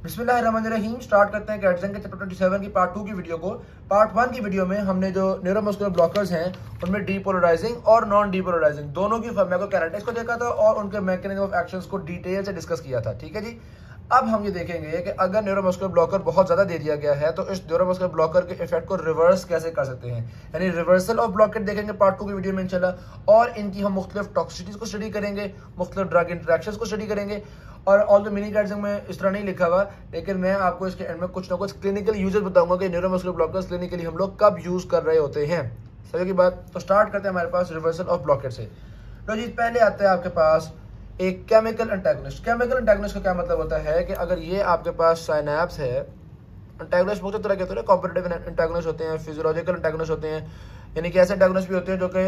बिस्मिल्लाहिर्रहमानिर्रहीम। स्टार्ट करते हैं कैटजन के चैप्टर 27 की पार्ट 2 की वीडियो को। पार्ट 1 की वीडियो में हमने जो न्यूरोमस्कुलर ब्लॉकर्स हैं उनमें डीपोलराइजिंग और नॉन डीपोलराइजिंग दोनों की फार्माकोकाइनेटिक्स को देखा था और उनके मैकेनिज्म ऑफ एक्शंस को डिटेल से डिस्कस किया था। ठीक है जी। अब हम ये देखेंगे कि अगर न्यूरोमस्कुलर ब्लॉकर बहुत ज़्यादा दे दिया गया है तो इस न्यूरोमस्कुलर ब्लॉकर के इफेक्ट को रिवर्स कैसे कर सकते हैं, यानी रिवर्सल ऑफ ब्लॉकेट देखेंगे पार्ट 2 की वीडियो में इंशाल्लाह। और इनकी हम मुख्तलिफ टॉक्सिसिटीज़ को स्टडी करेंगे, मुख्तलिफ ड्रग इंटरेक्शंस को स्टडी करेंगे। और ऑल द मिनी गाइड्स में इस तरह नहीं लिखा हुआ, लेकिन मैं आपको इसके एंड में कुछ ना कुछ क्लिनिकल यूजेस बताऊंगा कि न्यूरोमस्कुलर ब्लॉकर्स क्लिनिकली हम लोग कब यूज़ कर रहे होते हैं। सही की बात। तो स्टार्ट करते हैं हमारे पास रिवर्सल ऑफ ब्लॉकेट से। तो जी पहले आता है आपके पास एक केमिकल एंटागोनिस्ट। केमिकल एंटागोनिस्ट का क्या मतलब होता है कि अगर ये आपके पास साइनैप्स है, एंटागोनिस्ट बहुत तरह के होते हैं, कॉम्पिटिटिव एंटागोनिस्ट होते हैं, फिजियोलॉजिकल एंटागोनिस्ट होते हैं, यानी कि ऐसे एंटागोनिस्ट भी होते हैं जो कि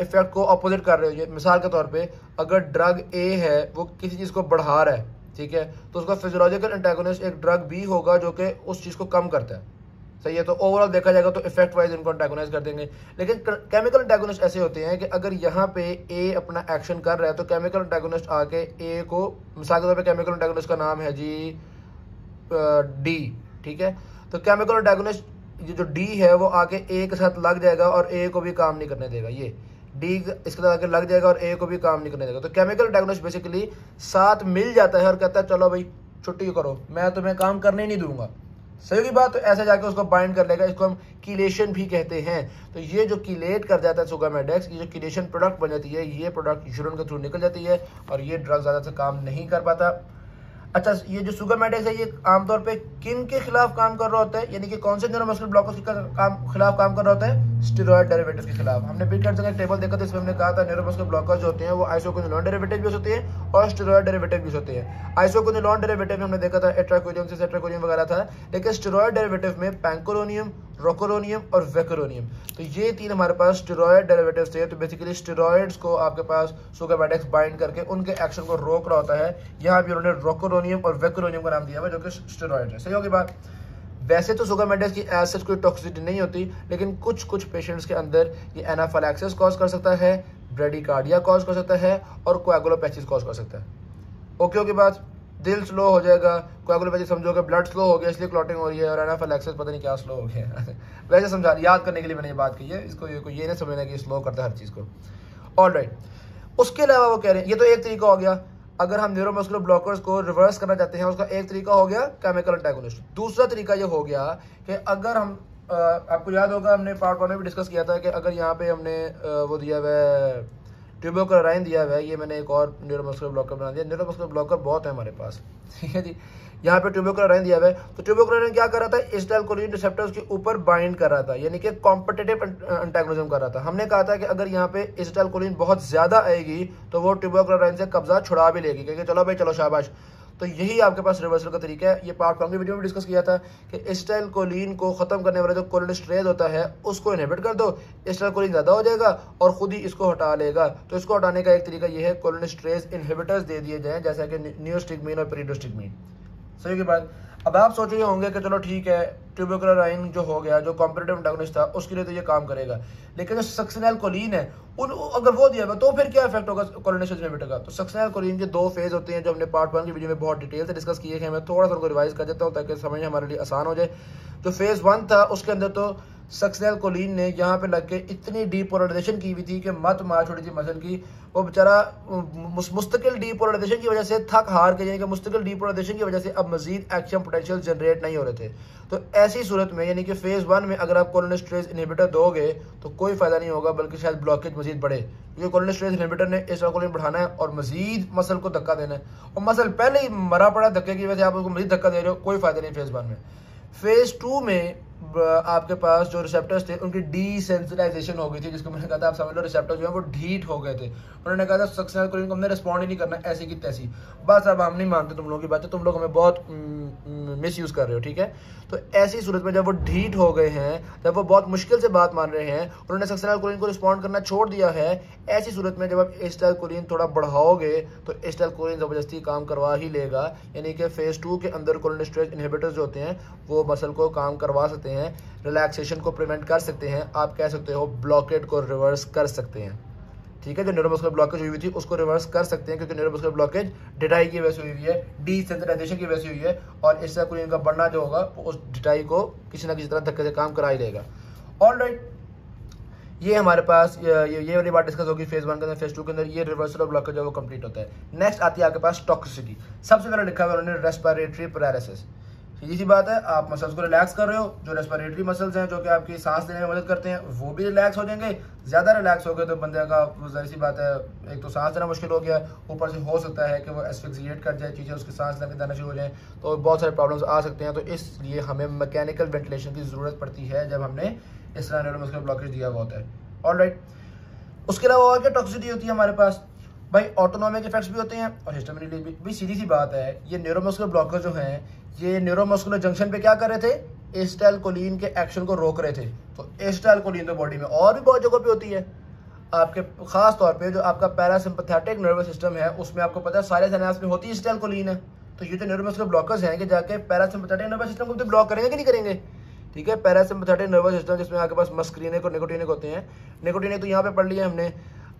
इफेक्ट को अपोजिट कर रहे हो। मिसाल के तौर पे अगर ड्रग ए है वो किसी चीज़ को बढ़ा रहा है, ठीक है, तो उसका फिजियोलॉजिकल एंटागोनिस्ट एक ड्रग बी होगा जो कि उस चीज़ को कम करता है। सही है। तो ओवरऑल देखा जाएगा तो इफेक्ट वाइज इनको एंटागोनाइज कर देंगे। लेकिन केमिकल एंटागोनिस्ट ऐसे होते हैं कि अगर यहाँ पे ए अपना एक्शन कर रहा है तो केमिकल एंटागोनिस्ट आके ए को, मिसाल के तौर पे केमिकल एंटागोनिस्ट का नाम है जी डी, ठीक है। तो केमिकल एंटागोनिस्ट ये जो डी है वो आके ए के साथ लग जाएगा और ए को भी काम नहीं करने देगा। ये डी इसके साथ आके लग जाएगा और ए को भी काम नहीं करने देगा। तो केमिकल एंटागोनिस्ट बेसिकली साथ मिल जाता है और कहता है चलो भाई छुट्टी करो, मैं तुम्हें काम करने ही नहीं दूंगा। सही की बात। तो ऐसे जाके उसको बाइंड कर लेगा। इसको हम कीलेशन भी कहते हैं। तो ये जो कीलेट कर जाता है सुगामेडेक्स, ये जो कीलेशन प्रोडक्ट बन जाती है, ये प्रोडक्ट यूरिन के थ्रू निकल जाती है और ये ड्रग ज़्यादा से काम नहीं कर पाता। अच्छा, ये जो सुगामेडेक्स है ये आमतौर पे किन के खिलाफ काम कर रहा होता है, यानी कि कौन से न्यूरोमस्कुलर ब्लॉकर्स के खिलाफ काम कर रहा होता है? स्टेरॉयड डेरिवेटिव्स के खिलाफ। हमने बीट का टेबल देखा था, इसमें हमने कहा था न्यूरोमस्कुलर ब्लॉकर्स जो होते हैं वो आइसोक्विनोलोन डेरिवेटिव भी होते हैं और स्टेरॉयड डेरिवेटिव भी होते हैं। आइसोक्विनोलोन डेरिवेटिव में हमने देखा था एट्राकोडियम से एट्राकोडियम वगैरह था, लेकिन स्टेरॉयड डेरिवेटिव में पैंकोरोनियम, रोकोरोनियम और वेकोरोनियम, तो ये तीन हमारे पास स्टेरॉयड डेरिवेटिव्स थे। तो बेसिकली स्टेरॉयड्स को आपके पास सुगामेडेक्स बाइंड करके उनके एक्शन को रोक रहा होता है। यहाँ भी उन्होंने रोकोरोनियम और वेकोरोनियम का नाम दिया हुआ जो कि स्टेरॉयड है। सही होगी बात। वैसे तो सुगामेडेक्स की एज सच कोई टॉक्सिसिटी नहीं होती, लेकिन कुछ पेशेंट्स के अंदर ये एनाफिलैक्सिस कॉज कर सकता है, ब्रेडिकार्डिया कॉज कर सकता है और कोएगुलोपैथीज कॉज कर सकता है। ओके बात। दिल स्लो हो जाएगा, कोएगुलोपैथी समझोगे ब्लड स्लो हो गया इसलिए क्लॉटिंग हो रही है, और एनाफिलैक्सिस पता नहीं क्या स्लो हो गया वैसे समझा, याद करने के लिए मैंने ये बात की है, इसको ये नहीं समझना कि स्लो करता है हर चीज़ को। ऑलराइट। उसके अलावा वो कह रहे हैं, ये तो एक तरीका हो गया। अगर हम न्यूरोमस्कुलर ब्लॉकर्स को रिवर्स करना चाहते हैं, उसका एक तरीका हो गया केमिकल एंटागोनिस्ट। दूसरा तरीका ये हो गया कि अगर हम आपको याद होगा हमने पार्ट 1 में भी डिस्कस किया था कि अगर यहाँ पे हमने वो दिया हुआ है ट्यूबोक्लोराइन दिया हुआ है, ये मैंने एक और न्यूरोमस्कुलर ब्लॉकर बना दिया। न्यूरोमस्कुलर ब्लॉकर बहुत है हमारे पास, ठीक है जी। यहाँ पे ट्यूबोक्लोराइन दिया हुआ है, तो ट्यूबोक्लोराइन क्या कर रहा था? एसिटाइलकोलिन रिसेप्टर्स के ऊपर बाइंड कर रहा था, यानी कि कॉम्पिटिटिव एंटागोनिज्म कर रहा था। हमने कहा था कि अगर यहाँ पे एसिटाइलकोलिन बहुत ज्यादा आएगी तो वो ट्यूबोक्लोराइन से कब्जा छुड़ा भी लेगी, क्योंकि चलो भाई चलो शाबाश। तो यही आपके पास रिवर्सल का तरीका है। ये पार्ट 1 की वीडियो में डिस्कस किया था कि एसिटाइलकोलिन को खत्म करने वाला जो कोलिनेस्टेरेज होता है उसको इनहिबिट कर दो, एसिटाइलकोलिन ज्यादा हो जाएगा और खुद ही इसको हटा लेगा। तो इसको हटाने का एक तरीका ये है कोलिनेस्टेरेज इनहिबिटर्स दे दिए जाएं, जैसा कि नियोस्टिग्मीन और पेरिडोस्टिग्मीन। सही की बात। अब आप सोच रहे होंगे कि चलो ठीक है, ट्यूबोक्लोराइन जो हो गया, जो कॉम्पिटिटिव एंटागोनिस्ट था, उसके लिए तो ये काम करेगा, लेकिन जो सक्सिनेलकोलिन है अगर वो दिया हुआ तो फिर क्या इफेक्ट होगा कोलिनेस्टेरेज इनहिबिटर का? तो सक्सिनेलकोलिन के 2 फेज होते हैं जो हमने पार्ट 1 की वीडियो में बहुत डिटेल से डिस्कस किए हैं। मैं थोड़ा सा उनको रिवाइज कर देता हूँ ताकि समझना हमारे लिए आसान हो जाए। जो फेज 1 था उसके अंदर तो सक्सिनेलकोलिन ने यहाँ पे लग के इतनी डीपोलराइजेशन की हुई थी कि मत मार छोड़ी थी मसल की। वो बेचारा मुस्तकिल डीपोलराइजेशन की वजह से थक हार के, यानी कि मुस्तकिल डीपोलराइजेशन की वजह से अब मजीद एक्शन पोटेंशियल जनरेट नहीं हो रहे थे। तो ऐसी सूरत में यानी कि फेज 1 में अगर आप कोलिनेस्टेरेज इनहिबिटर दोगे तो कोई फायदा नहीं होगा, बल्कि शायद ब्लॉकेज मजीद बढ़े, क्योंकि कोलिनेस्टेरेज इनहिबिटर ने एसिटाइलकोलिन बढ़ाना है और मजीद मसल को धक्का देना है, और मसल पहले ही मरा पड़ा धक्के की वजह से आप उसको मजीद धक्का दे रहे हो, कोई फायदा नहीं फेज 1 में। फेज 2 में आपके पास जो रिसेप्टर्स थे उनकी डीसेंसिटाइजेशन हो गई थी, जिसको मैंने कहा था आप समझ लो रिसेप्टर्स जो है वो ढीठ हो गए थे। उन्होंने कहा था सक्सिनेलकोलिन को हमने रिस्पॉन्ड ही नहीं करना, ऐसी की तैसी, बस अब हम नहीं मानते तुम लोगों की बातें, तुम लोग हमें बहुत मिस यूज कर रहे हो, ठीक है। तो ऐसी सूरत में जब वो ढीठ हो गए हैं, जब वो बहुत मुश्किल से बात मान रहे हैं, उन्होंने सक्सिनेलकोलिन को रिस्पॉन्ड करना छोड़ दिया है, ऐसी सूरत में जब आप एसिटाइलकोलिन थोड़ा बढ़ाओगे तो एसिटाइलकोलिन जबरदस्ती काम करवा ही लेगा, यानी कि फेज 2 के अंदर कोलिनेस्टेरेज इनहिबिटर्स जो होते हैं वो मसल को काम करवा सकते हैं, रिलैक्सेशन को प्रिवेंट कर सकते हैं, आप कह सकते हो ब्लॉकेट को रिवर्स कर सकते हैं, ठीक है। जो न्यूरोमस्कुलर ब्लॉकेज हुई थी उसको रिवर्स कर सकते हैं, क्योंकि न्यूरोमस्कुलर ब्लॉकेज डिटाई की वजह से हुई है, डीसेंसिटाइजेशन की वजह से हुई है, और इससे कोई इनका बढ़ना जो होगा उस डिटाई को किसी ना किसी तरह धक्के से काम करा ही देगा। ऑलराइट, ये हमारे पास ये वाली बात डिस्कस होगी फेज 1 के अंदर। फेज 2 के अंदर ये रिवर्सल ऑफ ब्लॉकेज है वो कंप्लीट होता है। नेक्स्ट आती है आपके पास टॉक्सिसिटी। सबसे पहले लिखा हुआ है उन्होंने रेस्पिरेटरी पैरालिसिस। सीधी सी बात है, आप मसल्स को रिलैक्स कर रहे हो, जो रेस्पिरेटरी मसल्स हैं जो कि आपकी सांस लेने में मदद करते हैं वो भी रिलैक्स हो जाएंगे। ज़्यादा रिलैक्स हो गए तो बंदे का जाहिर सी बात है एक तो सांस लेना मुश्किल हो गया, ऊपर से हो सकता है कि वो एस्फिक्सिएट कर जाए, चीज़ें उसकी सांस लेने जाना शुरू हो जाए, तो बहुत सारे प्रॉब्लम्स आ सकते हैं। तो इसलिए हमें मैकेनिकल वेंटिलेशन की ज़रूरत पड़ती है जब हमने इस तरह न्यूरोमस्कुलर ब्लॉकेज दिया हुआ होता है। ऑलराइट, उसके अलावा और क्या टॉक्सिसिटी होती है हमारे पास भाई? ऑटोनोमिक इफेक्ट्स भी होते हैं और हिस्टामिन रिलीज भी। भाई सीधी सी बात है, ये न्यूरोमस्कुलर ब्लॉकेज जो हैं ये न्यूरोमस्कुलर जंक्शन पे क्या कर रहे थे? एसिटाइलकोलिन के एक्शन को रोक रहे थे। तो एसिटाइलकोलिन तो बॉडी में और भी बहुत जगह पे होती है आपके, खास तौर पे जो आपका पैरासिम्पैथेटिक नर्वस सिस्टम है उसमें आपको पता है सारे सिनेप्स में होती है एसिटाइलकोलिन है। तो ये जो न्यूरोमस्कुलर ब्लॉकेज हैं कि जाके पैरासिम्पैथेटिक नर्वस सिस्टम को तो ब्लॉक करेंगे कि नहीं करेंगे? ठीक है, पैरासिम्पैथेटिक नर्वस सिस्टम जिसमें आपके पास मस्क्रीनिक और निकोटिनिक होते हैं। निकोटिनिक तो यहाँ पे पढ़ लिया हमने।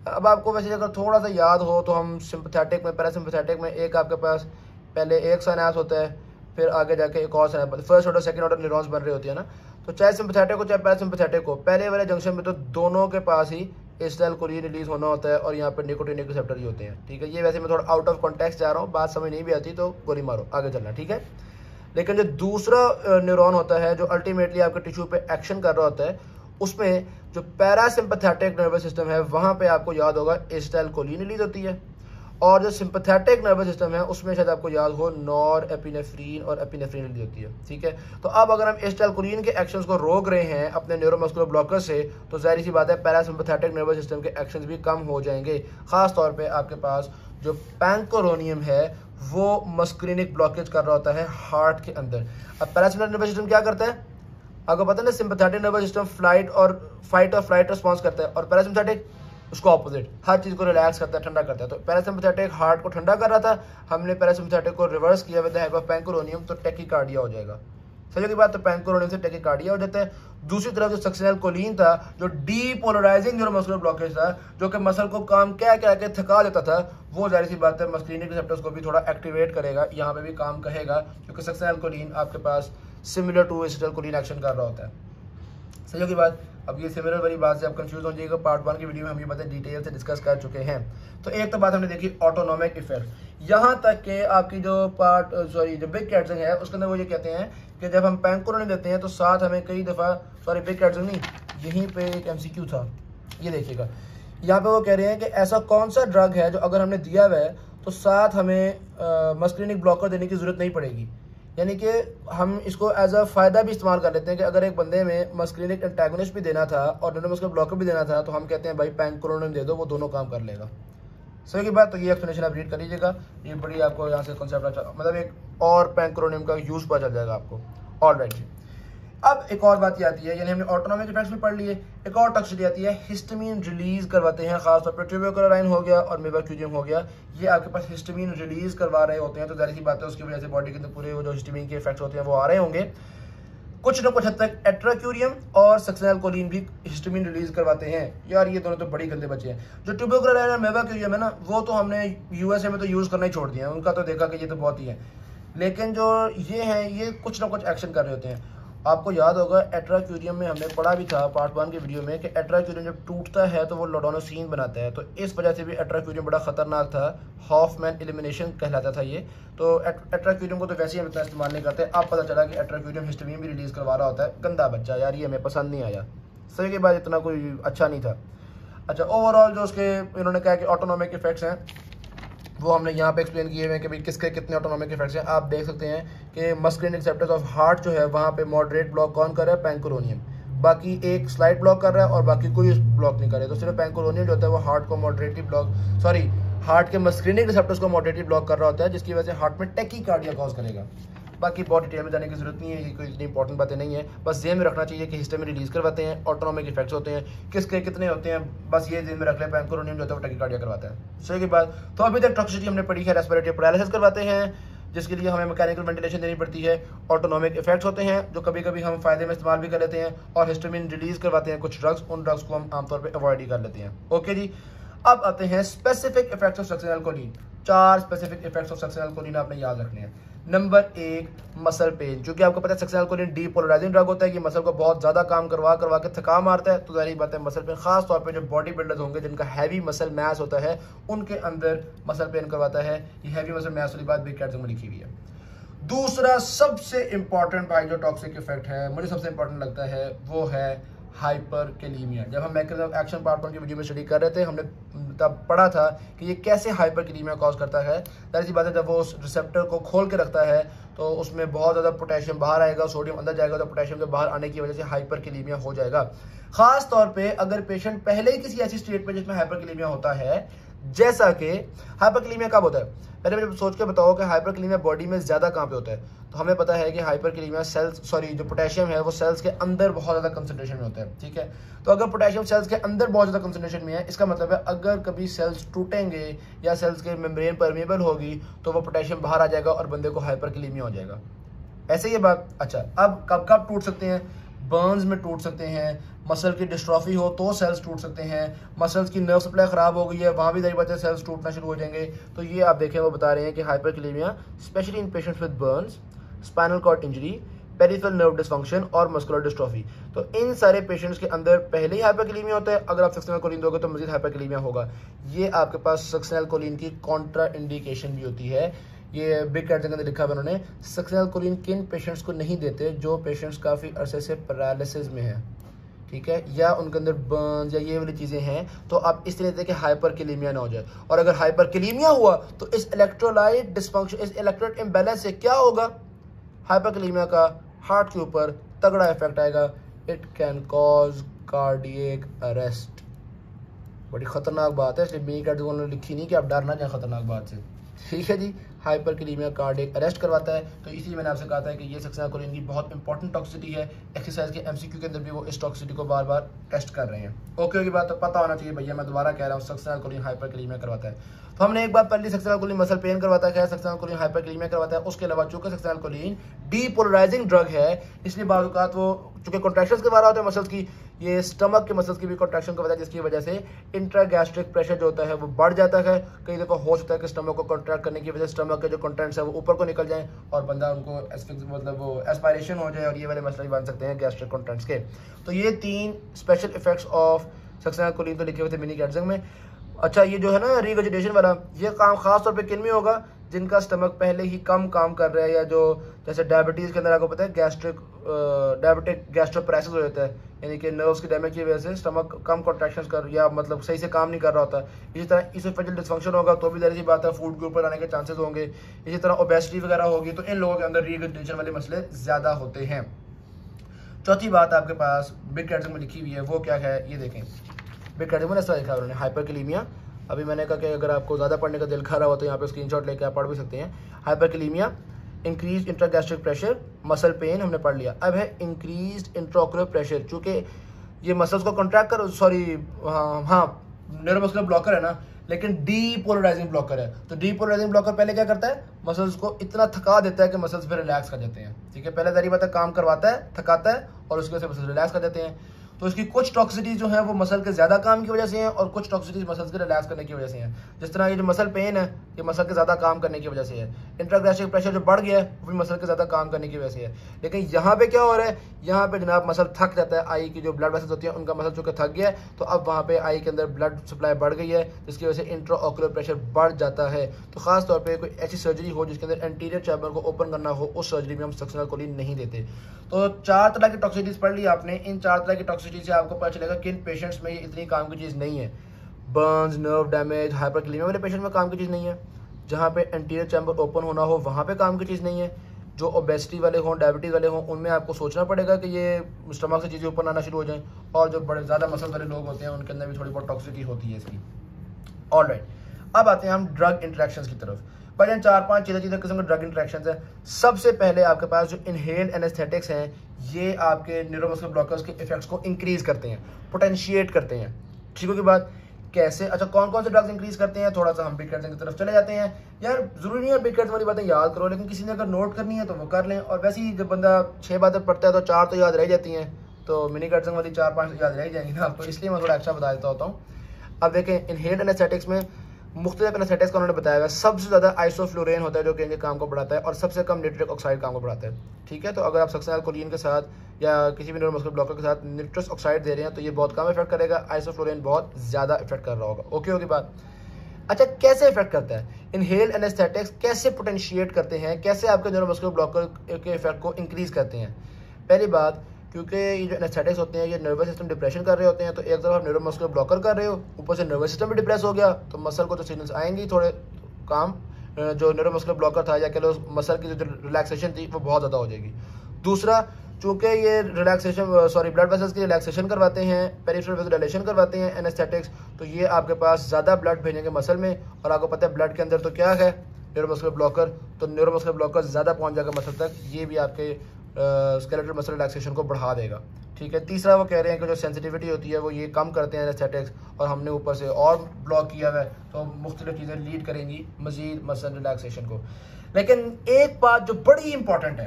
अब आपको वैसे अगर थोड़ा सा याद हो तो हम सिंपैथेटिक में, पैरासिम्पैथेटिक में एक आपके पास पहले एक सिनेप्स होता है, फिर आगे जाके एक और synapse, first order second order neurons बन रहे होती है ना। तो चाहे सिंपैथेटिक हो चाहे पैरासिम्पैथेटिक हो, पहले वाले जंक्शन में तो दोनों के पास ही एसिटाइलकोलिन रिलीज होना होता है और यहाँ पर निकोटिनिक रिसेप्टर ही होते हैं। ठीक है, ये वैसे मैं थोड़ा आउट ऑफ कॉन्टेक्स्ट जा रहा हूँ, बात समझ नहीं भी आती तो गोली मारो, आगे चलना। ठीक है, लेकिन जो दूसरा न्यूरॉन होता है जो अल्टीमेटली आपके टिश्यू पे एक्शन कर रहा होता है, उसमें जो पैरासिम्पैथेटिक नर्वस सिस्टम है वहाँ पे आपको याद होगा एसिटाइलकोलिन रिलीज होती है, और जो सिंपैथेटिक नर्वस सिस्टम है उसमें शायद आपको याद हो नॉरएपिनेफ्रिन और एपिनेफ्रिन रिलीज होती है। ठीक है, तो अब अगर हम एसिटाइलकोलिन के एक्शंस को रोक रहे हैं अपने न्यूरोमस्कुलर ब्लॉकर से, तो जाहिर सी बात है पैरासिम्पैथेटिक नर्वस सिस्टम के एक्शंस भी कम हो जाएंगे। खास तौर पे आपके पास जो पैंकोरोनियम है वो मस्क्रीनिक ब्लॉकेज कर रहा होता है हार्ट के अंदर। अब पैरासिम्पैथेटिक नर्वस सिस्टम क्या करता है आपको पता है ना? सिंपैथेटिक नर्वस सिस्टम फाइट और फ्लाइट रिस्पॉन्स करता है, और पैरासिम्पैथेटिक उसको ऑपोजिट, हर चीज़ को रिलैक्स करता है, ठंडा करता है। तो पैरासिम्पैथेटिक हार्ट को ठंडा कर रहा था, हमने पैरासिम्पैथेटिक को रिवर्स किया विद द हेल्प ऑफ पैंकोरोनियम, तो टैकीकार्डिया हो जाएगा। समझो की बात? तो पैंकोरोनियम से टैकीकार्डिया हो जाता है। दूसरी तरफ जो सक्सेनाइलकोलिन था जो डीपोलराइजिंग न्यूरोमस्कुलर ब्लॉकेज था, जो कि मसल को काम क्या क्या के थका देता था, वो जाहिर सी बात है मस्क्रीनिक रिसेप्टर्स को भी थोड़ा एक्टिवेट करेगा, यहाँ पे भी काम कहेगा, क्योंकि सक्सेनाइलकोलिन आपके पास सिमिलर टू एसिटाइलकोलिन एक्शन कर रहा होता है। समझो की बात? अब ये सिमिलर वाली बात से आप कंफ्यूज हो जाइएगा, पार्ट 1 की वीडियो में हम ये बातें डिटेल से डिस्कस कर चुके हैं। तो एक तो बात हमने देखी ऑटोनोमिक इफेक्ट, यहाँ तक कि आपकी जो जो बिग कैटजिंग है उसके अंदर वो ये कहते हैं कि जब हम पैंकोरोनियम देते हैं तो साथ हमें कई दफ़ा, बिग कैटजिंग नहीं, यहीं पे एक MCQ था, ये देखिएगा, यहाँ पे वो कह रहे हैं कि ऐसा कौन सा ड्रग है जो अगर हमने दिया हुआ है तो साथ हमें मस्क्रीनिक ब्लॉकर देने की ज़रूरत नहीं पड़ेगी। यानी कि हम इसको एज अ फ़ायदा भी इस्तेमाल कर लेते हैं कि अगर एक बंदे में मस्क्रीनिक एंटागोनिस्ट भी देना था और न्यूरोमस्कुलर ब्लॉकर भी देना था, तो हम कहते हैं भाई पैंकोरोनियम दे दो, वो दोनों काम कर लेगा। सही की बात? तो ये एक्सप्लेनेशन आप रीड कर लीजिएगा, ये बड़ी आपको यहाँ से कॉन्सेप्ट मतलब एक और पैंकोरोनियम का यूज़ पता चल जाएगा आपको। ऑलराइट, अब एक और बात ये आती है, यानी हमने ऑटोनोमिक इफेक्ट्स भी पढ़ लिए, एक और टॉक्सिसिटी आती है, हिस्टामिन रिलीज करवाते हैं, खासतौर पर ट्यूबरकुलोराइन हो गया और मेवाक्यूजियम हो गया, ये आपके पास हिस्टामिन रिलीज करवा रहे होते हैं। तो जाहिर सी बात है उसकी वजह से बॉडी के अंदर पूरे वो जो हिस्टामिन के इफेक्ट्स होते हैं वो आ रहे होंगे। कुछ न कुछ हद तक एट्राक्यूरियम और सक्सेनाइलकोलिन भी हिस्टामिन रिलीज करवाते हैं। यार ये दोनों तो बड़ी गंदे बच्चे हैं। जो ट्यूबरकुलोराइन और मेवाक्यूजियम है ना, वो तो हमने USA में तो यूज़ करना ही छोड़ दिया है, उनका तो देखा कि ये तो बहुत ही है, लेकिन जो ये हैं ये कुछ ना कुछ एक्शन कर रहे होते हैं। आपको याद होगा एट्राक्यूरियम में हमने पढ़ा भी था पार्ट 1 की वीडियो में कि एट्राक्यूरियम जब टूटता है तो वो लोडोनोसिन बनाता है, तो इस वजह से भी एट्राक्यूरियम बड़ा खतरनाक था, हॉफमैन एलिमिनेशन कहलाता था ये। तो एट्राक्यूरियम को तो वैसे ही हम इतना इस्तेमाल नहीं करते। अब पता चला कि एट्राक्यूरियम हिस्टामिन भी रिलीज़ करवा रहा होता है। गंदा बच्चा यार, ये हमें पसंद नहीं आया। सही के बाद इतना कोई अच्छा नहीं था। अच्छा, ओवरऑल जो उसके इन्होंने कहा कि ऑटोनोमिक इफेक्ट्स हैं वो हमने यहाँ पे एक्सप्लेन किए हुए हैं कि भाई किसके कितने ऑटोनोमिक इफेक्ट्स हैं। आप देख सकते हैं कि मस्क्रीनिक रिसेप्टर्स ऑफ हार्ट जो है वहाँ पे मॉडरेट ब्लॉक कौन कर रहा है? पैंकोरोनियम। बाकी एक स्लाइड ब्लॉक कर रहा है और बाकी कोई ब्लॉक नहीं कर रहा है। तो सिर्फ पैंकोरोनियम जो होता है वो हार्ट को मॉडरेटली हार्ट के मस्क्रीनिक रिसेप्टर्स को मॉडरेटली ब्लॉक कर रहा होता है, जिसकी वजह से हार्ट में टैकीकार्डिया कॉज करेगा। बाकी बहुत डिटेल में जाने की जरूरत नहीं है, ये कोई इतनी इंपॉर्टेंट बातें नहीं है। बस ज़हन में रखना चाहिए कि हिस्टामिन रिलीज करवाते हैं, ऑटोनोमिक इफेक्ट्स होते हैं, किसके कितने होते हैं, बस ये ज़हन में रख लें। पैंकोरोनियम जो होता है वो टैकीकार्डिया करवाता है। सही की बात। तो अभी तक टॉक्सिसिटी हमने पढ़ी है, रेस्पिरेटरी पैरालिसिस करवाते हैं जिसके लिए हमें मैकेनिकल वेंटिलेशन देनी पड़ती है, ऑटोनोमिक इफेक्ट्स होते हैं जो कभी कभी हम फायदे में इस्तेमाल भी कर लेते हैं, और हिस्टामिन रिलीज करवाते हैं कुछ ड्रग्स, उन ड्रग्स को हम आमतौर पर अवॉइड ही कर लेते हैं। ओके जी, अब आते हैं specific effects of succinylcholine. 4 specific effects of succinylcholine आपने याद रखने हैं। Number 1, muscle pain. क्योंकि आपको पता है सक्सेनाइल कोलिन डीपोलराइजिंग ड्रग होता है कि मसल को बहुत ज्यादा काम करवा के थका मारता है, तो जाहिर बात है मसल पेन, खास तौर पे जो बॉडी बिल्डर्स होंगे जिनका हैवी मसल मैस होता है उनके अंदर मसल पेन करवाता है। ये हैवी मसल मैस वाली बात बिग कैट्स में लिखी हुई है। दूसरा सबसे इंपॉर्टेंट भाई जो टॉक्सिक इफेक्ट है, मुझे सबसे इंपॉर्टेंट लगता है, वो है हाइपरकैलीमिया। जब हम मैकेनिज्म ऑफ एक्शन पार्ट 1 की वीडियो में स्टडी कर रहे थे, हमने तब पढ़ा था कि ये कैसे हाइपरकैलीमिया कॉज करता है। जाहिर सी बात है जब वो उस रिसेप्टर को खोल के रखता है तो उसमें बहुत ज़्यादा पोटेशियम बाहर आएगा, सोडियम अंदर जाएगा, तो पोटेशियम के बाहर आने की वजह से हाइपरकैलीमिया हो जाएगा। खास तौर पे अगर पेशेंट पहले ही किसी ऐसी स्टेट पे जिसमें हाइपरकैलीमिया होता है, जैसा कि हाइपरकैलीमिया कब होता है, पहले मुझे सोच के बताओ कि हाइपरकैलीमिया बॉडी में ज्यादा कहाँ पे होता है। तो हमें पता है कि हाइपरकैलीमिया जो पोटेशियम है वो सेल्स के अंदर बहुत ज्यादा कंसंट्रेशन में होता है, ठीक है। तो अगर पोटेशियम सेल्स के अंदर बहुत ज्यादा कंसंट्रेशन में है, इसका मतलब है अगर कभी सेल्स टूटेंगे या सेल्स के मेम्ब्रेन परमेबल होगी तो वो पोटेशियम बाहर आ जाएगा और बंदे को हाइपरकैलीमिया हो जाएगा। ऐसे ये बात। अच्छा, अब कब टूट सकते हैं? बर्न्स में टूट सकते हैं, मसल की डिस्ट्रॉफी हो तो सेल्स टूट सकते हैं, मसल्स की नर्व सप्लाई खराब हो गई है वहाँ भी जाहिर बात है सेल्स टूटना शुरू हो जाएंगे। तो ये आप देखें वो बता रहे हैं कि hyperkalaemia specially in patients with burns, spinal cord injury, peripheral nerve dysfunction और मस्कुलर डिस्ट्रॉफी, तो इन सारे पेशेंट्स के अंदर पहले ही हाइपरकैलीमिया होता है। अगर आप सक्सेनाइल कोलिन दोगे तो मजीद हाइपरकैलीमिया होगा। ये आपके पास सक्सेनाइल कोलिन की कॉन्ट्रा इंडिकेशन भी होती है। ये बिग कैट्स के अंदर लिखा है उन्होंने, सक्सेनाइल कोलिन किन पेशेंट्स को नहीं देते? जो पेशेंट्स काफ़ी अरसे से पैरालिसिस में है, ठीक है, या उनके अंदर बर्न्स या ये वाली चीज़ें हैं, तो आप इस तरह से कि हाइपरकैलीमिया ना हो जाए। और अगर हाइपरकैलीमिया हुआ तो इस इलेक्ट्रोलाइट डिसफंक्शन, इस इलेक्ट्रोलाइट इम्बैलेंस से क्या होगा? हाइपरकैलीमिया का हार्ट के ऊपर तगड़ा इफेक्ट आएगा। It can cause cardiac arrest. बड़ी खतरनाक बात है, इसलिए बिग कैट्स ने लिखी नहीं कि आप डरना जाए खतरनाक बात से, ठीक है जी। हाइपरकैलीमिया कार्डियक अरेस्ट करवाता है। तो इसलिए मैंने आपसे कहा था कि ये सक्सेनाइल कोलिन की बहुत इंपॉर्टेंट टॉक्सिसिटी है। एक्सरसाइज के एमसीक्यू के अंदर भी वो इस टॉक्सिसिटी को बार बार टेस्ट कर रहे हैं। ओके की बात तो पता होना चाहिए भैया, मैं दोबारा कह रहा हूँ, सक्सेनाइल कोलिन हाइपरकैलीमिया करवाता है। तो हमने एक बात पढ़ ली, सक्सेनाइल कोलिन मसल पेन करवाता है, सक्सेनाइल कोलिन हाइपरकैलीमिया करवाता है। उसके अलावा चूंकि सक्सेनाइल कोलिन डीपोलराइजिंग ड्रग है, इसलिए बार औक़ात वो चूंकि कॉन्ट्रैक्शंस करवा रहा होता है मसल्स की, ये स्टमक के मसल्स की भी कॉन्ट्रैक्शन करवाता है, जिसकी वजह से इंट्रागैस्ट्रिक प्रेशर जो होता है वो बढ़ जाता है। कई दफ़ा हो सकता है कि स्टमक को कॉन्ट्रैक्ट करने की वजह से स्टमक के जो कंटेंट्स है वो ऊपर को निकल जाए और बंदा उनको मतलब वो एस्पायरेशन हो जाए, और ये वाले मसले बन सकते हैं गैस्ट्रिक कंटेंट्स के। तो ये 3 स्पेशल इफेक्ट्स ऑफ सक्सेनाइल कोलिन तो लिखे हुए थे मिनी कैट्स में। अच्छा, ये जो है ना रीवेजिटेशन वाला, ये काम खास तौर पे किन में होगा? जिनका स्टमक पहले ही कम काम कर रहा है, या जो जैसे डायबिटीज़ के अंदर आपको पता है डायबिटिक गैस्ट्रोपैरेसिस हो जाता है, यानी कि नर्व्स की डैमेज की वजह से स्टमक कम कॉन्ट्रैक्शंस कर या मतलब सही से काम नहीं कर रहा होता। इसी तरह इसोफेजियल डिस्फंक्शन होगा तो भी जाहिर सी बात है फूड के ऊपर आने के चांसेस होंगे। इसी तरह ओबेसिटी वगैरह होगी, तो इन लोगों के अंदर रीवेजिटेशन वाले मसले ज़्यादा होते हैं। चौथी बात आपके पास बिग कैट्स में लिखी हुई है, वो क्या है ये देखें। बिग कैट्स में ऐसा लिखा है उन्होंने, हाइपरकैलीमिया। अभी मैंने कहा कि अगर आपको ज़्यादा पढ़ने का दिल कर रहा हो तो यहाँ पे स्क्रीनशॉट लेके आप पढ़ भी सकते हैं। Hyperkalaemia, increase intragastric pressure, muscle pain हमने पढ़ लिया। अब है इंक्रीज इंट्राओकुलर प्रेशर, चूँकि ये मसल्स को कॉन्ट्रैक्ट कर न्यूरोमस्कुलर ब्लॉकर है ना, लेकिन डीपोलराइजिंग ब्लॉकर है। तो डीपोलराइजिंग ब्लॉकर पहले क्या करता है? मसल्स को इतना थका देता है कि मसल्स फिर रिलैक्स कर जाते हैं, ठीक है। पहले जारी बात है काम करवाता है, थकाता है, और उसकी वजह से मसल्स रिलैक्स कर जाते हैं। तो इसकी कुछ टॉक्सिटीज जो है वो मसल के ज़्यादा काम की वजह से हैं, और कुछ टॉक्सिटीज मसल्स के रिलैक्स करने की वजह से हैं। जिस तरह ये जो मसल पेन है, ये मसल के ज़्यादा काम करने की वजह से है। इंट्रागैस्ट्रिक प्रेशर जो बढ़ गया है वो भी मसल के ज़्यादा काम करने की वजह से है। लेकिन यहाँ पे क्या हो रहा है? यहाँ पे जनाब मसल थक जाता है, आई की जो ब्लड वेसल्स होती हैं उनका मसल चूँकि थक गया है, तो अब वहाँ पे आई के अंदर ब्लड सप्लाई बढ़ गई है, जिसकी वजह से इंट्राओकुलर प्रेशर बढ़ जाता है। तो खास तौर पर कोई ऐसी सर्जरी हो जिसके अंदर एंटीरियर चैम्बर को ओपन करना हो, उस सर्जरी में हम सक्सेनाइल कोलिन नहीं देते। तो 4 तरह की टॉक्सिटीज पढ़ ली आपने। इन 4 तरह की टॉक्सिटी से आपको पता चलेगा किन पेशेंट्स में ये इतनी काम की चीज़ नहीं है। बर्न्स, नर्व डैमेज, हाइपरकैलीमिया वाले पेशेंट में काम की चीज़ नहीं है। जहाँ पे एंटीरियर चैम्बर ओपन होना हो वहाँ पे काम की चीज़ नहीं है। जो ओबेसिटी वाले हों, डायबिटीज़ वाले हों, उनमें आपको सोचना पड़ेगा कि ये स्टमक से चीज़ें ऊपर आना शुरू हो जाएं। और जो बड़े ज़्यादा मसल वाले लोग होते हैं उनके अंदर भी थोड़ी बहुत टॉक्सिटी होती है इसकी। ऑलराइट, अब आते हैं हम ड्रग इंटरेक्शंस की तरफ। भाई 4-5 चीज़ें किस्म के ड्रग इंटरेक्शंस हैं। सबसे पहले आपके पास जो इनहेल्ड एनेस्थेटिक्स हैं, ये आपके न्यूरोमस्कुलर ब्लॉकर्स के इफेक्ट्स को इंक्रीज करते हैं, पोटेंशिएट करते हैं। ठीक है की बात कैसे? अच्छा, कौन कौन से ड्रग्स इंक्रीज करते हैं? थोड़ा सा हम बिग कैट्स की तरफ चले जाते हैं। यार जरूरी नहीं है बिग कैट्स वाली बातें याद करो, लेकिन किसी ने अगर नोट करनी है तो वो कर लें। और वैसे ही जब बंदा 6 बातें पढ़ता है तो 4 तो याद रह जाती हैं, तो मिनी कैट्स वाली 4-5 याद रह जाएंगी ना, तो इसलिए मैं थोड़ा एक्स्ट्रा बता देता होता हूँ। अब देखें इनहेल्ड एनेस्थेटिक्स में मुख्तलिफ एनेस्थेटिक्स का उन्होंने बताया है, सबसे ज़्यादा आइसोफ्लोरेन होता है जो कि इनके काम को बढ़ाता है, और सबसे कम नाइट्रिक ऑक्साइड काम को बढ़ाता है। ठीक है, तो अगर आप सक्सेनाल्कोलिन के साथ या किसी भी न्यूरोमस्कुलर ब्लॉकर के साथ निट्रस ऑक्साइड दे रहे हैं तो ये बहुत कम इफेक्ट करेगा, आइसोफ्लोरेन बहुत ज़्यादा इफेक्ट कर रहा होगा। ओके होगी बात। अच्छा, कैसे इफेक्ट करता है इनहेल एनेस्थेटिक्स, कैसे पोटेंशिएट करते हैं, कैसे आपके न्यूरोमस्कुलर ब्लॉकर के इफेक्ट को इंक्रीज करते हैं? पहली बात, क्योंकि ये जो एनेस्थेटिक्स होते हैं ये नर्वस सिस्टम डिप्रेशन कर रहे होते हैं, तो एक तरफ आप न्यूरोमस्कुलर ब्लॉकर कर रहे हो, ऊपर से नर्वस सिस्टम भी डिप्रेस हो गया, तो मसल को तो सिग्नल्स आएंगे थोड़े काम, जो न्यूरोमस्कुलर ब्लॉकर था या कह लो मसल की जो रिलैक्सेशन थी वो बहुत ज़्यादा हो जाएगी। दूसरा, चूँकि ये रिलैक्सेशन ब्लड वेसल्स की रिलैक्सेशन करवाते हैं, पेरिफेरल वेसोडाइलेशन करवाते हैं एनेस्थेटिक्स, तो ये आपके पास ज़्यादा ब्लड भेजेंगे मसल में, और आपको पता है ब्लड के अंदर तो क्या है, न्यूरोमस्कुलर ब्लॉकर, तो न्यूरोमस्कुलर ब्लॉकर ज़्यादा पहुंच जाएगा मसल तक, ये भी आपके स्केलेटल मसल रिलैक्सेशन को बढ़ा देगा। ठीक है, तीसरा वो कह रहे हैं कि जो सेंसिटिविटी होती है वो ये कम करते हैं एनेस्थेटिक्स, और हमने ऊपर से और ब्लॉक किया हुआ है तो मुख्तलिफ चीज़ें लीड करेंगी मजीद मसल रिलैक्सेशन को। लेकिन एक बात जो बड़ी इंपॉर्टेंट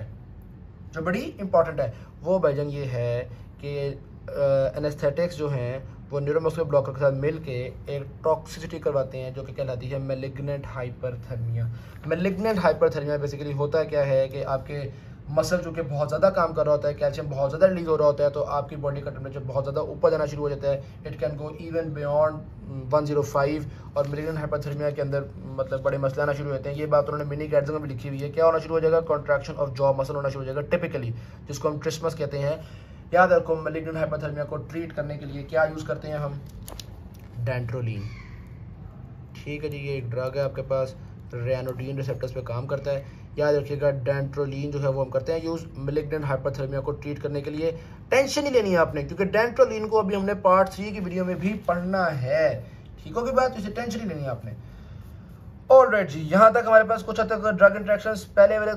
है वो भाईजान ये है कि एनेस्थेटिक्स जो हैं वो न्यूरोमस्कुलर ब्लॉकर के साथ मिल के एक टॉक्सिसिटी करवाते हैं जो कि कहलाती है malignant hyperthermia. Malignant hyperthermia basically होता क्या है कि आपके मसल जो कि बहुत ज़्यादा काम कर रहा होता है, कैल्शियम बहुत ज़्यादा रिलीज हो रहा होता है, तो आपकी बॉडी का टेम्परेचर बहुत ज़्यादा ऊपर जाना शुरू हो जाता है। It can go even beyond 105, और मैलिग्नेंट हाइपरथर्मिया के अंदर मतलब बड़े मसले आना शुरू होते हैं। ये बात उन्होंने मिनी गाइड्स में भी लिखी हुई है। क्या होना शुरू हो जाएगा? कॉन्ट्रैक्शन ऑफ जॉ मसल होना शुरू हो जाएगा टिपिकली, जिसको हम ट्रिस्मस कहते हैं। याद रखो, मैलिग्नेंट हाइपरथर्मिया को ट्रीट करने के लिए क्या यूज़ करते हैं हम? डेंट्रोलिन। ठीक है जी, ये एक ड्रग है आपके पास, रेनोडीन रिसेप्टर्स पे काम करता है। याद रखिएगा, डेंट्रोलिन जो है वो हम करते हैं यूज़ मैलिग्नेंट हाइपरथर्मिया को ट्रीट करने के लिए। टेंशन नहीं लेनी है आपने, क्योंकि डेंट्रोलिन को अभी हमने पार्ट 3 की वीडियो में भी पढ़ना है। ठीक होगी बात, इसे टेंशन नहीं लेनी है आपने। ऑलराइट जी, यहाँ तक हमारे पास कुछ हद तक ड्रग इंट्रैक्शंस, पहले वाले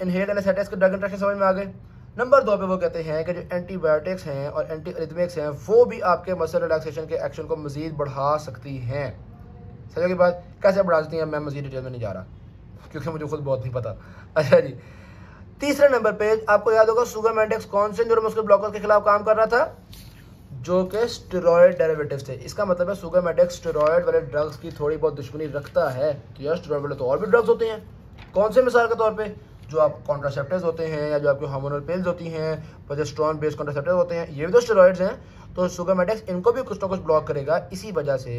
इनहेल्ड एनेस्थेटिक्स के ड्रग इंट्रैक्शन समझ में आ गए। नंबर 2 पे वो कहते हैं कि जो एंटीबायोटिक्स हैं और एंटी अरिथमिक्स हैं वो भी आपके मसल रिलैक्सेशन के एक्शन को मजीद बढ़ा सकती हैं। समझो की बात, कैसे बढ़ा सकती हैं मैं मजीद डिटेल में नहीं जा रहा क्योंकि मुझे खुद बहुत नहीं पता। अच्छा जी, तीसरे नंबर पे आपको याद होगा सुगामेंटेक्स कौन से न्यूरोमस्कुलर ब्लॉकर के खिलाफ काम कर रहा था? जो कि स्टेरॉयड डेरिवेटिव्स थे। इसका मतलब है सुगामेंटेक्स स्टेरॉयड वाले ड्रग्स की थोड़ी बहुत दुश्मनी रखता है। तो यार स्टेरॉयड वाले तो और भी ड्रग्स होते हैं। कौन से? मिसाल के तौर पे जो आप कॉन्ट्रासेप्टिव्स होते हैं या जो आपके हार्मोनल पिल्स होती हैं, प्रोजेस्टेरोन बेस्ड कॉन्ट्रासेप्टिव होते हैं, ये भी तो स्टेरॉइड्स हैं। तो सुगामेंटेक्स इनको भी कुछ ना कुछ ब्लॉक करेगा। इसी वजह से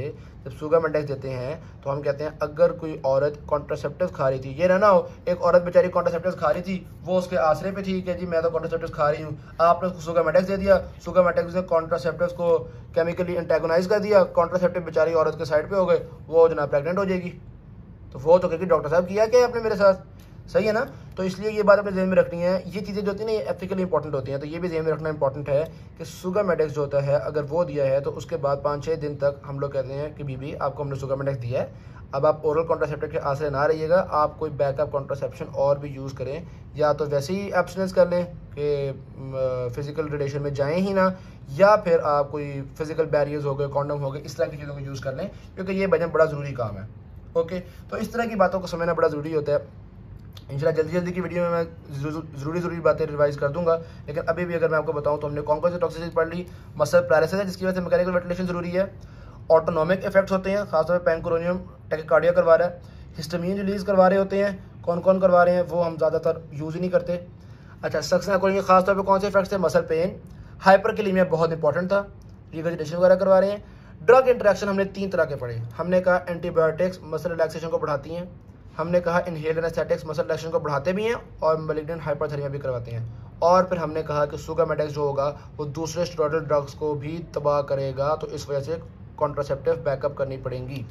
जब सुगामेंटेक्स देते हैं तो हम कहते हैं अगर कोई औरत कॉन्ट्रासेप्टिव खा रही थी, ये ना हो एक औरत बेचारी कॉन्ट्रासेप्टिव खा रही थी, वो उसके आसरे पे थी कि जी मैं तो कॉन्ट्रासेप्टिव खा रही हूँ, आपने उसको सुगामेंटेक्स दे दिया, सुगामेंटेक्स ने कॉन्ट्रासेप्टिव को केमिकली एंटेगोनाइज कर दिया, कॉन्ट्रासेप्टिव बेचारी औरत के साइड पे हो गए, वो जो ना प्रेगनेंट हो जाएगी। तो वो तो कहेगी डॉक्टर साहब किया क्या आपने मेरे साथ, सही है ना? तो इसलिए ये बात अपने ज़हन में रखनी है। ये चीज़ें जो होती हैं ना ये एथिकली इंपॉर्टेंट होती हैं, तो ये भी ज़हन में रखना इंपॉर्टेंट है कि सुगामेंटेक्स जो होता है अगर वो दिया है तो उसके बाद 5-6 दिन तक हम लोग कहते हैं कि बीबी आपको हमने सुगामेंटेक्स दिया है, अब आप ओरल कॉन्ट्रासेप्टिव के आसरे ना रहिएगा, आप कोई बैकअप कॉन्ट्रासेप्शन और भी यूज़ करें, या तो वैसे ही एब्सटेंस कर लें कि फिजिकल रिलेशन में जाएँ ही ना, या फिर आप कोई फिजिकल बैरियर्स हो गए, कॉन्डम हो गए, इस तरह की चीज़ों को यूज़ कर लें, क्योंकि ये वजन बड़ा ज़रूरी काम है। ओके, तो इस तरह की बातों को समझना बड़ा ज़रूरी होता है। इंशाल्लाह जल्दी की वीडियो में मैं ज़रूरी बातें रिवाइज कर दूंगा। लेकिन अभी भी अगर मैं आपको बताऊं तो हमने कौन कौन सी टॉक्सिसिटी पढ़ ली। मसल पैरालिसिस है जिसकी वजह से मैकेनिकल वेंटिलेशन ज़रूरी है। ऑटोनॉमिक इफेक्ट्स होते हैं, खासतौर पर पैंक्रोनियम टैकिकार्डिया करवा रहा है, हिस्टामिन रिलीज करवा रहे होते हैं, कौन कौन करवा रहे हैं वो हम ज़्यादातर यूज़ ही नहीं करते। अच्छा, सक्सेनाल्कोलिन खासतौर पर कौन से इफेक्ट्स थे? मसल पेन, हाइपरकैलेमिया बहुत इंपॉर्टेंट था, रिगर्जिटेशन वगैरह करवा रहे हैं। ड्रग इंटरेक्शन हमने 3 तरह के पढ़े। हमने कहा एंटीबायोटिक्स मसल रिलैक्सेशन को बढ़ाती हैं, हमने कहा इनहेल्ड एनेस्थेटिक्स मसल रिलैक्सेशन को बढ़ाते भी हैं और मैलिग्नेंट हाइपरथर्मिया भी करवाते हैं, और फिर हमने कहा कि सुगामेंटेक्स जो होगा वो दूसरे स्टेरॉयडल ड्रग्स को भी तबाह करेगा, तो इस वजह से कॉन्ट्रासेप्टिव बैकअप करनी पड़ेंगी।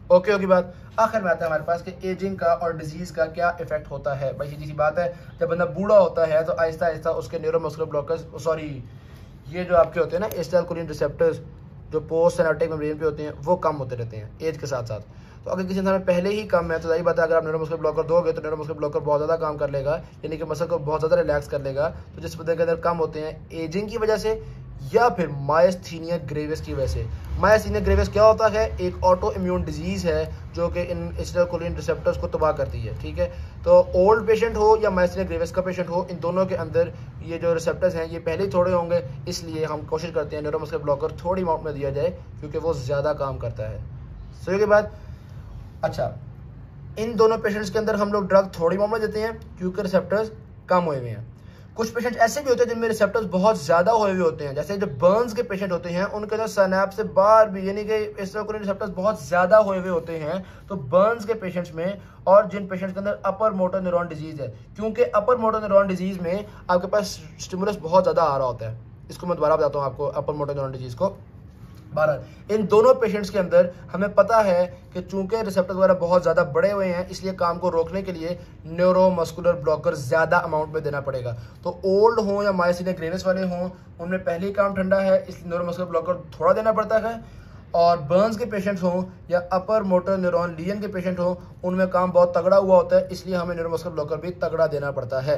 ओके होगी बात। आखिर में आता है हमारे पास कि एजिंग का और डिजीज़ का क्या इफेक्ट होता है। भाई सीधी सी बात है, जब बंदा बूढ़ा होता है तो आहिस्ता आहिस्ता उसके न्यूरोमस्कुलर ब्लॉकर्स ये जो आपके होते हैं ना एसिटाइलकोलिन रिसेप्टर्स जो पोस्ट सिनेप्टिक मेम्ब्रेन पे होते हैं वो कम होते रहते हैं एज के साथ साथ। तो अगर किसी इंसान में पहले ही कम है तो सही बात है, अगर आप न्यूरोमस्कुलर ब्लॉकर दोगे तो न्यूरोमस्कुलर ब्लॉकर बहुत ज़्यादा काम कर लेगा, यानी कि मसल को बहुत ज़्यादा रिलैक्स कर लेगा। तो जिस बंदे के अंदर कम होते हैं एजिंग की वजह से या फिर मायस्थीनिया ग्रेविस की वजह से। मायस्थीनिया ग्रेविस क्या होता है? एक ऑटो इम्यून डिजीज़ है जो कि इन एसिटाइलकोलिन रिसेप्टर्स को तबाह करती है, ठीक है। तो ओल्ड पेशेंट हो या मायस्थीनिया ग्रेविस का पेशेंट हो, इन दोनों के अंदर ये जो रिसेप्टर्स हैं ये पहले ही थोड़े होंगे, इसलिए हम कोशिश करते हैं न्यूरोमस्कुलर ब्लॉकर थोड़ी अमाउंट में दिया जाए क्योंकि वो ज़्यादा काम करता है। सही के बाद अच्छा, इन दोनों पेशेंट्स के अंदर हम लोग ड्रग थोड़ी अमाउंट में देते हैं क्योंकि रिसेप्टर्स कम हुए हुए हैं। कुछ पेशेंट ऐसे भी होते हैं जिनमें रिसेप्टर्स बहुत ज़्यादा हुए हुए होते हैं, जैसे जो बर्न्स के पेशेंट होते हैं उनके जो सिनैप्स से बाहर भी यानी कि एसिटाइलकोलिन रिसेप्टर्स बहुत ज़्यादा हुए हुए होते हैं। तो बर्न्स के पेशेंट्स में और जिन पेशेंट्स के अंदर अपर मोटर न्यूरॉन डिजीज़ है, क्योंकि अपर मोटर न्यूरॉन डिजीज़ में आपके पास स्टिमुलस बहुत ज़्यादा आ रहा होता है। इसको मैं दोबारा बताता हूँ आपको, अपर मोटर न्यूरॉन डिजीज़ को। बहरहाल इन दोनों पेशेंट्स के अंदर हमें पता है कि चूंकि रिसेप्टर वगैरह बहुत ज़्यादा बड़े हुए हैं, इसलिए काम को रोकने के लिए न्यूरोमस्कुलर ब्लॉकर ज़्यादा अमाउंट में देना पड़ेगा। तो ओल्ड हों या मायस्थीनिया ग्रेविस वाले हों, उनमें पहले ही काम ठंडा है, इसलिए न्यूरोमस्कुलर ब्लॉकर थोड़ा देना पड़ता है। और बर्न्स के पेशेंट्स हों या अपर मोटर न्यूरॉन लीजन के पेशेंट हों, उनमें काम बहुत तगड़ा हुआ होता है, इसलिए हमें न्यूरोमस्कुलर ब्लॉकर भी तगड़ा देना पड़ता है।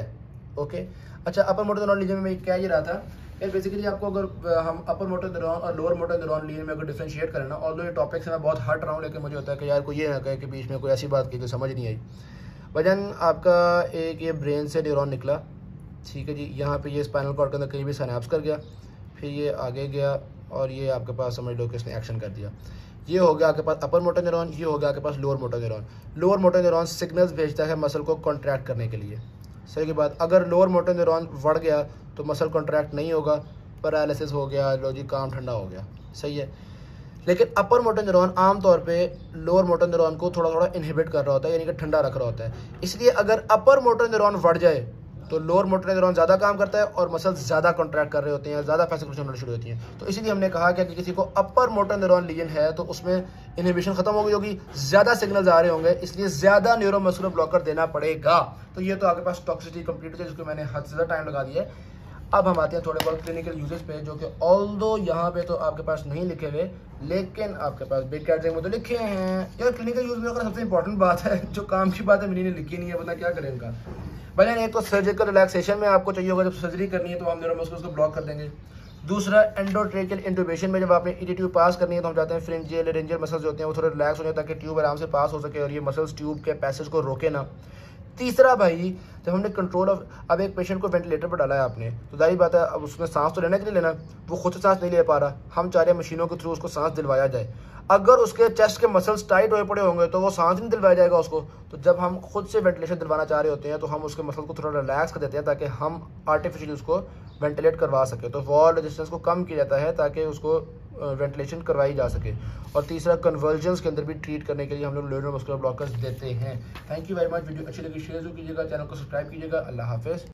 ओके, अच्छा, अपर मोटर न्यूरॉन लीजन में क्या ये रहा था यार, बेसिकली आपको अगर हम अपर मोटर न्यूरॉन और लोअर मोटर न्यूरॉन लीजन में अगर डिफरेंशिएट करें ना, और ये टॉपिक से मैं बहुत हट रहा हूँ, लेकिन मुझे होता है कि यार कोई ये ना कहे कि बीच में कोई ऐसी बात की समझ नहीं आई। वजन आपका एक ये ब्रेन से न्यूरॉन निकला, ठीक है जी, यहाँ पे ये स्पाइनल कॉर्ड के अंदर कहीं भी सिनैप्स कर गया, फिर ये आगे गया और ये आपके पास समझ लो कि इसने एक्शन कर दिया। ये हो गया आपके पास अपर मोटर न्यूरॉन, ये हो गया आपके पास lower motor neuron. Lower motor neuron signals भेजता है मसल को कॉन्ट्रैक्ट करने के लिए। सही के बाद अगर लोअर मोटर न्यूरॉन बढ़ गया तो मसल कॉन्ट्रैक्ट नहीं होगा, पैरालिसिस हो गया, लो जी काम ठंडा हो गया। सही है, लेकिन अपर मोटर न्यूरॉन आमतौर पे लोअर मोटर न्यूरॉन को थोड़ा थोड़ा इनहिबिट कर रहा होता है, यानी कि ठंडा रख रहा होता है। इसलिए अगर अपर मोटर न्यूरॉन बढ़ जाए तो लोअर मोटर न्यूरॉन ज़्यादा काम करता है और मसल्स ज़्यादा कॉन्ट्रैक्ट कर रहे होते हैं, ज़्यादा फैसिकुलेशन होनी शुरू होती हैं। तो इसीलिए हमने कहा कि अगर किसी को अपर मोटर न्यूरॉन लीजन है तो उसमें इनहिबिशन खत्म हो गई होगी, ज़्यादा सिग्नल्स आ रहे होंगे, इसलिए ज़्यादा न्यूरोमस्कुलर ब्लॉकर देना पड़ेगा। तो ये तो आपके पास टॉक्सिसिटी कंप्लीट है, जिसको मैंने हद से ज़्यादा टाइम लगा दिया है। अब हम आते हैं थोड़े बहुत क्लिनिकल यूजेस पे, जो कि ऑल्दो यहाँ पे तो आपके पास नहीं लिखे हुए, लेकिन आपके पास बिग कैट में तो लिखे हैं। यार क्लिनिकल यूज में अगर सबसे इंपॉर्टेंट बात है, जो काम की बात है मेरी ने लिखी नहीं है, पता क्या करें इनका। भले एक तो सर्जिकल रिलैक्सेशन में आपको चाहिए होगा, जब सर्जरी करनी है तो हम न्यूरोमस्कुलर को ब्लॉक कर देंगे। दूसरा एंडोट्रेकियल इंट्यूबेशन में जब आपने ईडी ट्यूब पास करनी है तो हम चाहते हैं फ्रिंजियल रेंजर मसल्स होते हैं वो थोड़े रिलैक्स हो जाए ताकि ट्यूब आराम से पास हो सके और ये मसल्स ट्यूब के पैसेज को रोके ना। तीसरा भाई, जब हमने कंट्रोल ऑफ, अब एक पेशेंट को वेंटिलेटर पर डाला है आपने, तो जाहिर बात है अब उसमें सांस तो लेने के लिए लेना, वो खुद से सांस नहीं ले पा रहा, हम चाह रहे हैं मशीनों के थ्रू उसको सांस दिलवाया जाए। अगर उसके चेस्ट के मसल्स टाइट हुए पड़े होंगे तो वो सांस नहीं दिलवाया जाएगा उसको। तो जब हम खुद से वेंटिलेशन दिलवाना चाह रहे होते हैं तो हम उसके मसल को थोड़ा रिलैक्स कर देते हैं ताकि हम आर्टिफिशियली उसको वेंटिलेट करवा सके। तो वॉल रेजिस्टेंस को कम किया जाता है ताकि उसको वेंटिलेशन करवाई जा सके। और तीसरा कन्वर्जन्स के अंदर भी ट्रीट करने के लिए हम लोग न्यूरोमस्कुलर ब्लॉकर्स देते हैं। Thank you very much. Video अच्छी लगी शेयर कीजिएगा, चैनल को सब्सक्राइब कीजिएगा। अल्लाह हाफिज़।